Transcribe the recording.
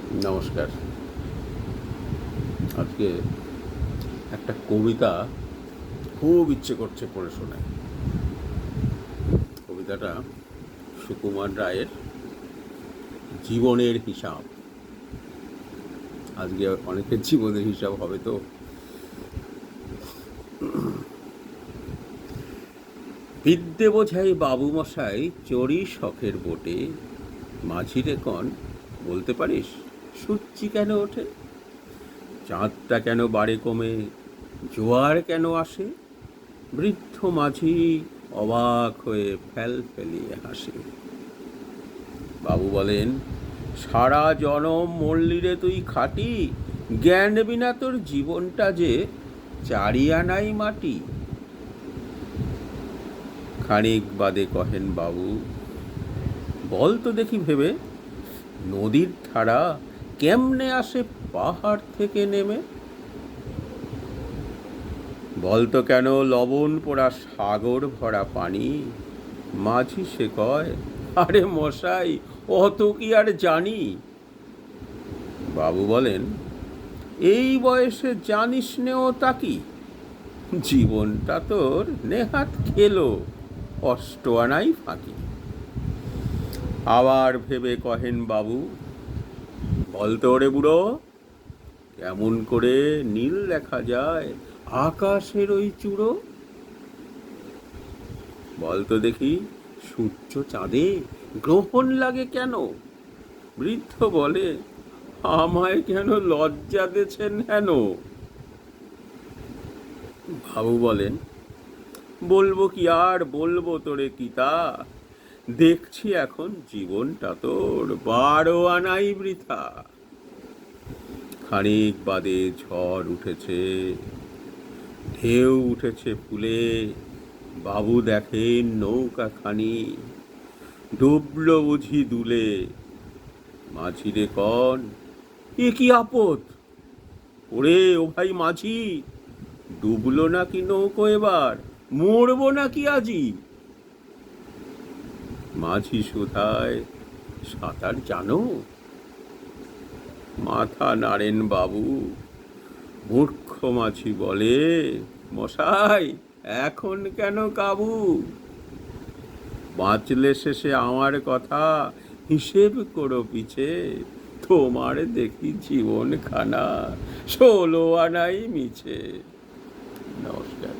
নমস্কার। আজকে একটা কবিতা খুব ইচ্ছে করছে পড়ে শোনায়। কবিতাটা সুকুমার রায়ের জীবনের হিসাব। আজকে অনেকের জীবনের হিসাব হবে তো। বিদ্যে বোঝাই বাবুমশাই চড়ি শখের বোটে, মাঝিরে কন বলতে পারিস সূর্যি কেন ওঠে? চাঁদটা কেন বাড়ে কমে, জোয়ার কেন আসে? বৃদ্ধ মাঝি অবাক হয়ে ফেল ফেলিয়ে হাসে। বাবু বলেন, সারা জনম মরলি রে তুই খাটি, জ্ঞান বিনা তোর জীবনটা যে চারিয়ানাই মাটি। খানিক বাদে কহেন বাবু, বল তো দেখি ভেবে, নদীর ধারা কেমনে আসে পাহাড় থেকে নেমে? বলতো কেন লবণ পোড়া সাগর ভরা পানি? মাঝি সে কয়, আরে মশাই অত কি আর জানি। বাবু বলেন, এই বয়সে জানিস নেও তা কি? জীবনটা তোর নেহাত খেলো, অষ্ট আনাই ফাঁকি। আবার ভেবে কহেন বাবু, বলতো ওরে বুড়ো, কেমন করে নীল দেখা যায় আকাশের ওই চূড়ো? বলতো দেখি সূর্য চাঁদে গ্রহণ লাগে কেন? বৃদ্ধ বলে, আমায় কেন লজ্জা দেছেন হেন? বাবু বলেন, বলবো কি আর বলবো তোরে কিতা, দেখছি এখন জীবনটা তোর 12 আনাই বৃথা। খানিক বাদে ঝড় উঠেছে, ঢেউ উঠেছে ফুলে, বাবু দেখেন নৌকাখানি ডুবলো বুঝি দুলে। মাঝিরে কন, এ কি আপদ? ওরে ও ভাই মাঝি, ডুবলো নাকি নৌকো এবার, মরবো নাকি আজি? মাঝি শুধায়, সাঁতার জানো? মাথা নাড়েন বাবু। মূর্খ মাঝি বলে, মশাই এখন কেন কাবু? বাঁচলে শেষে আমার কথা হিসেব করো পিছে, তোমার দেখি জীবন খানা 16 আনাই মিছে। নমস্কার।